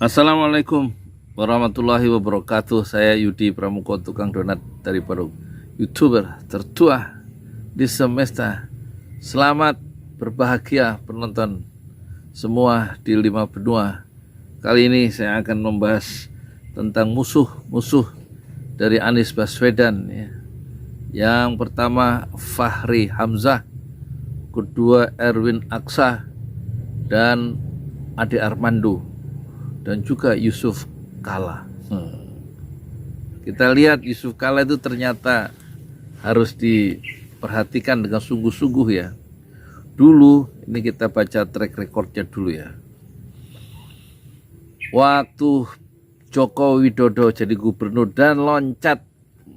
Assalamualaikum warahmatullahi wabarakatuh. Saya Yudi Pramuko, tukang donat dari Parung, YouTuber tertua di semesta. Selamat berbahagia penonton semua di 5 benua. Kali ini saya akan membahas tentang musuh-musuh dari Anies Baswedan ya. Yang pertama Fahri Hamzah, kedua Erwin Aksa, dan Ade Armando, dan juga Yusuf Kala. Kita lihat Yusuf Kala itu ternyata harus diperhatikan dengan sungguh-sungguh ya. Dulu, ini kita baca track recordnya dulu ya. Waktu Joko Widodo jadi gubernur dan loncat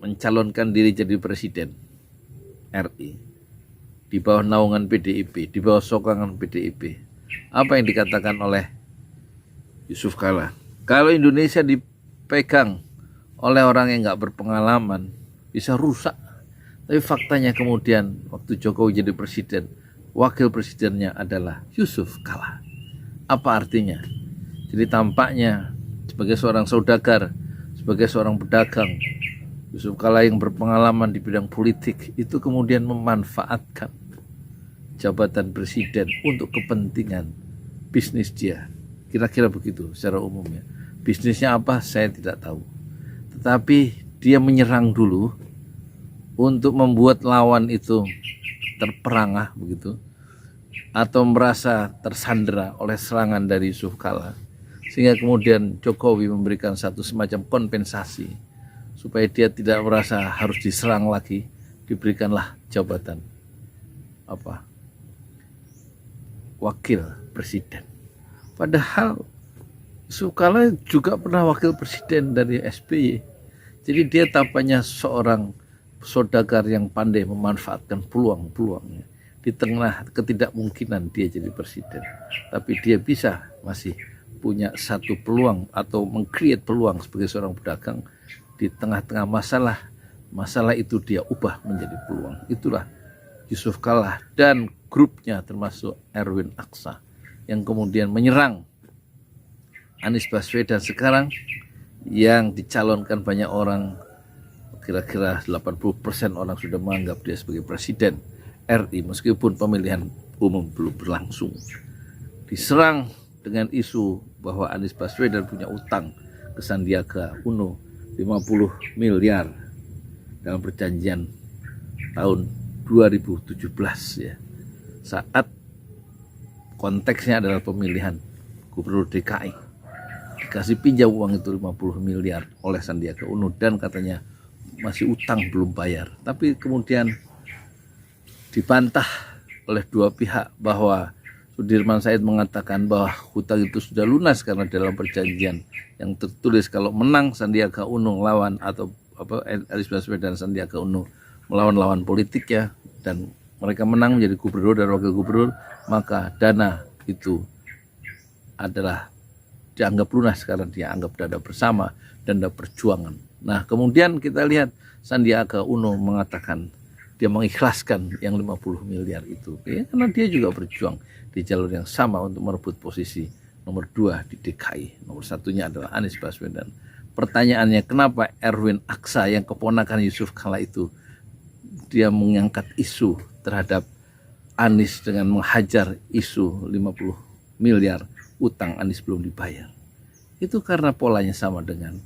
mencalonkan diri jadi presiden RI di bawah naungan PDIP, di bawah sokongan PDIP. Apa yang dikatakan oleh Yusuf Kala? Kalau Indonesia dipegang oleh orang yang nggak berpengalaman, bisa rusak. Tapi faktanya kemudian waktu Jokowi jadi presiden, wakil presidennya adalah Yusuf Kala. Apa artinya? Jadi tampaknya sebagai seorang saudagar, sebagai seorang pedagang, Yusuf Kala yang berpengalaman di bidang politik itu kemudian memanfaatkan jabatan presiden untuk kepentingan bisnis dia. Kira-kira begitu secara umumnya. Bisnisnya apa saya tidak tahu. Tetapi dia menyerang dulu untuk membuat lawan itu terperangah begitu, atau merasa tersandera oleh serangan dari Yusuf Kala. Sehingga kemudian Jokowi memberikan satu semacam kompensasi supaya dia tidak merasa harus diserang lagi, diberikanlah jabatan wakil presiden. Padahal Yusuf Kala juga pernah wakil presiden dari SBY. Jadi dia tampaknya seorang saudagar yang pandai memanfaatkan peluang-peluangnya. Di tengah ketidakmungkinan dia jadi presiden, tapi dia bisa masih punya satu peluang atau meng-create peluang sebagai seorang pedagang. Di tengah-tengah masalah itu dia ubah menjadi peluang. Itulah Yusuf Kala dan grupnya, termasuk Erwin Aksa, yang kemudian menyerang Anies Baswedan sekarang, yang dicalonkan banyak orang. Kira-kira 80% orang sudah menganggap dia sebagai presiden RI meskipun pemilihan umum belum berlangsung. Diserang dengan isu bahwa Anies Baswedan punya utang ke Sandiaga Uno 50 miliar dalam perjanjian tahun 2017 ya. Saat konteksnya adalah pemilihan gubernur DKI. Dikasih pinjam uang itu 50 miliar oleh Sandiaga Uno dan katanya masih utang belum bayar. Tapi kemudian dibantah oleh dua pihak bahwa Sudirman Said mengatakan bahwa hutang itu sudah lunas karena dalam perjanjian yang tertulis kalau menang Sandiaga Uno lawan atau Anies Baswedan dan Sandiaga Uno melawan lawan politik ya, dan mereka menang menjadi gubernur dan wakil gubernur, maka dana itu adalah dianggap lunas karena dia anggap dana bersama, dana perjuangan. Nah kemudian kita lihat Sandiaga Uno mengatakan dia mengikhlaskan yang 50 miliar itu ya, karena dia juga berjuang di jalur yang sama untuk merebut posisi nomor 2 di DKI. Nomor satunya adalah Anies Baswedan. Pertanyaannya, kenapa Erwin Aksa yang keponakan Yusuf Kala itu dia mengangkat isu terhadap Anies dengan menghajar isu 50 miliar utang Anies belum dibayar? Itu karena polanya sama dengan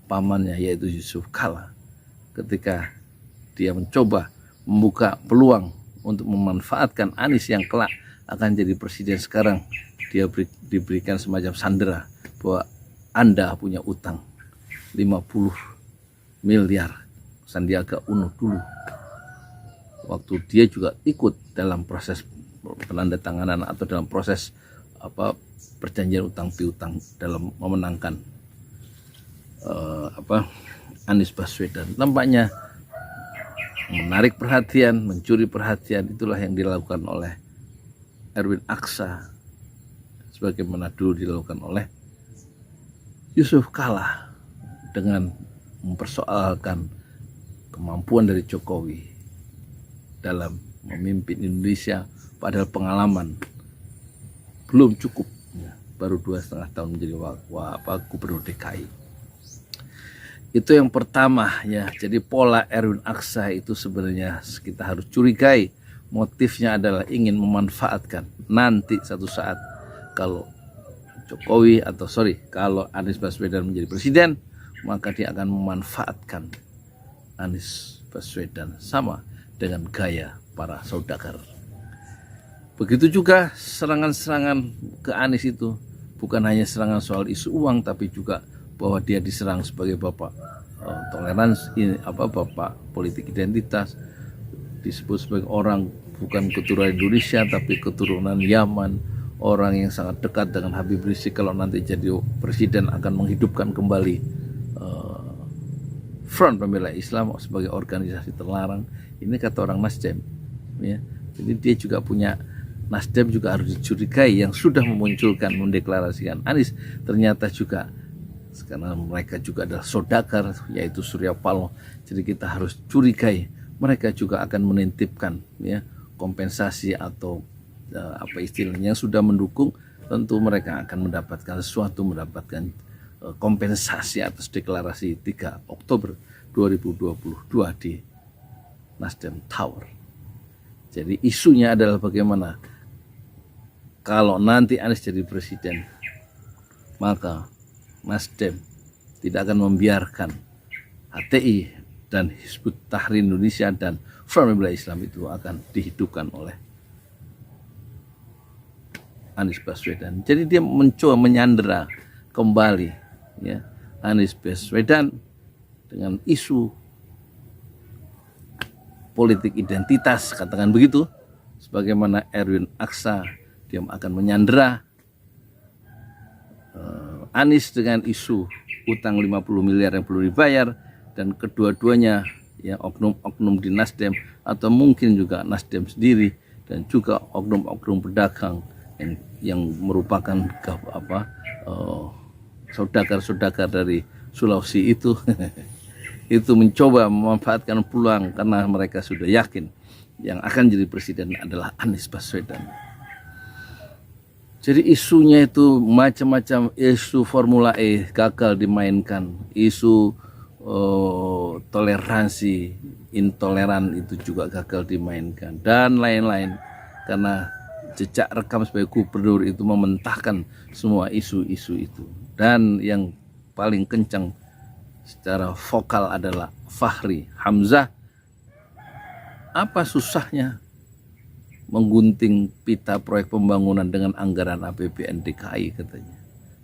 pamannya, yaitu Yusuf Kala. Ketika dia mencoba membuka peluang untuk memanfaatkan Anies yang kelak akan jadi presiden, sekarang dia diberikan semacam sandera bahwa Anda punya utang 50 miliar Sandiaga Uno dulu, waktu dia juga ikut dalam proses penandatanganan atau dalam proses perjanjian utang piutang dalam memenangkan Anies Baswedan. Tampaknya menarik perhatian, mencuri perhatian, itulah yang dilakukan oleh Erwin Aksa sebagaimana dulu dilakukan oleh Yusuf Kala dengan mempersoalkan kemampuan dari Jokowi dalam memimpin Indonesia, padahal pengalaman belum cukup baru 2,5 tahun menjadi gubernur DKI. Itu yang pertama ya. Jadi pola Erwin Aksa itu sebenarnya kita harus curigai. Motifnya adalah ingin memanfaatkan nanti satu saat kalau kalau Anies Baswedan menjadi presiden, maka dia akan memanfaatkan Anies Baswedan sama dengan gaya para saudagar. Begitu juga serangan-serangan ke Anies itu bukan hanya serangan soal isu uang, tapi juga bahwa dia diserang sebagai bapak toleransi, bapak politik identitas, disebut sebagai orang bukan keturunan Indonesia tapi keturunan Yaman, orang yang sangat dekat dengan Habib Rizik, kalau nanti jadi presiden akan menghidupkan kembali Front Pembela Islam sebagai organisasi terlarang. Ini kata orang Nasdem ya. Jadi dia juga punya, Nasdem juga harus dicurigai yang sudah mendeklarasikan Anies ternyata juga karena mereka juga adalah saudagar, yaitu Surya Paloh. Jadi kita harus curigai mereka juga akan menitipkan ya kompensasi atau istilahnya yang sudah mendukung, tentu mereka akan mendapatkan sesuatu, mendapatkan kompensasi atas deklarasi 3 Oktober 2022 di Nasdem Tower. Jadi isunya adalah bagaimana kalau nanti Anies jadi presiden, maka Nasdem tidak akan membiarkan HTI dan Hizbut Tahrir Indonesia dan Front Pembela Islam itu akan dihidupkan oleh Anies Baswedan. Jadi dia mencoba menyandera kembali ya Anies Baswedan dengan isu politik identitas, katakan begitu, sebagaimana Erwin Aksa dia akan menyandera Anies dengan isu utang 50 miliar yang perlu dibayar, dan kedua-duanya ya oknum-oknum di Nasdem atau mungkin juga Nasdem sendiri dan juga oknum-oknum pedagang yang merupakan saudagar-saudagar dari Sulawesi itu itu mencoba memanfaatkan peluang karena mereka sudah yakin yang akan jadi presiden adalah Anies Baswedan. Jadi isunya itu macam-macam, isu Formula E gagal dimainkan, isu toleransi, intoleran itu juga gagal dimainkan, dan lain-lain, karena jejak rekam sebagai gubernur itu mementahkan semua isu-isu itu. Dan yang paling kencang secara vokal adalah Fahri Hamzah. Apa susahnya menggunting pita proyek pembangunan dengan anggaran APBN DKI katanya?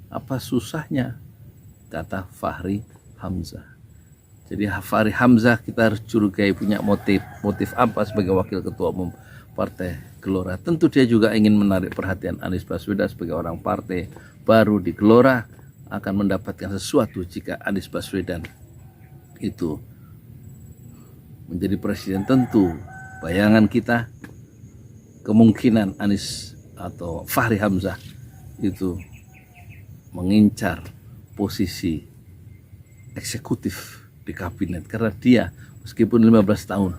Apa susahnya, kata Fahri Hamzah. Jadi Fahri Hamzah kita harus curigai punya motif apa sebagai wakil ketua umum Partai Gelora. Tentu dia juga ingin menarik perhatian Anies Baswedan sebagai orang partai baru di Gelora akan mendapatkan sesuatu jika Anies Baswedan itu menjadi presiden. Tentu bayangan kita kemungkinan Anies atau Fahri Hamzah itu mengincar posisi eksekutif di kabinet, karena dia meskipun 15 tahun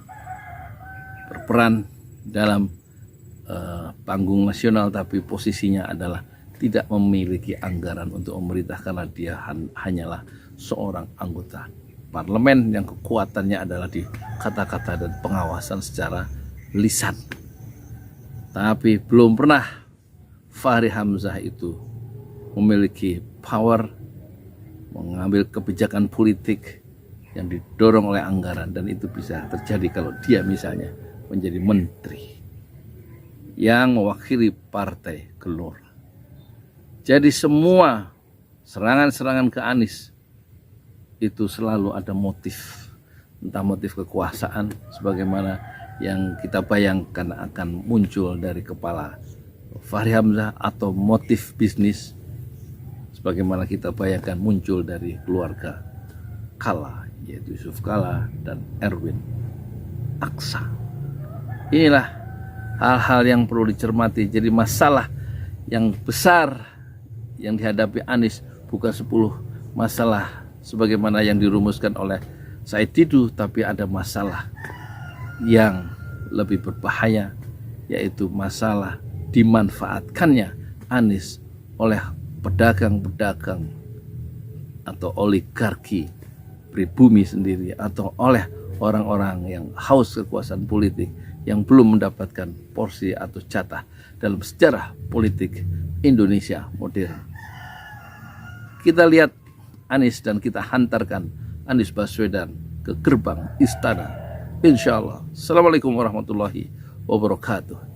berperan dalam panggung nasional, tapi posisinya adalah tidak memiliki anggaran untuk memerintah karena dia hanyalah seorang anggota parlemen yang kekuatannya adalah di kata-kata dan pengawasan secara lisan. Tapi belum pernah Fahri Hamzah itu memiliki power mengambil kebijakan politik yang didorong oleh anggaran, dan itu bisa terjadi kalau dia misalnya menjadi menteri yang mewakili Partai Gelora. Jadi semua serangan-serangan ke Anies itu selalu ada motif, entah motif kekuasaan sebagaimana yang kita bayangkan akan muncul dari kepala Fahri Hamzah, atau motif bisnis sebagaimana kita bayangkan muncul dari keluarga Kala, yaitu Yusuf Kala dan Erwin Aksa. Inilah hal-hal yang perlu dicermati. Jadi masalah yang besar yang dihadapi Anies bukan 10 masalah sebagaimana yang dirumuskan oleh Said Didu, tapi ada masalah yang lebih berbahaya, yaitu masalah dimanfaatkannya Anies oleh pedagang-pedagang atau oligarki pribumi sendiri, atau oleh orang-orang yang haus kekuasaan politik yang belum mendapatkan porsi atau jatah dalam sejarah politik Indonesia modern. Kita lihat Anies dan kita hantarkan Anies Baswedan ke gerbang istana. Insya Allah. Assalamualaikum warahmatullahi wabarakatuh.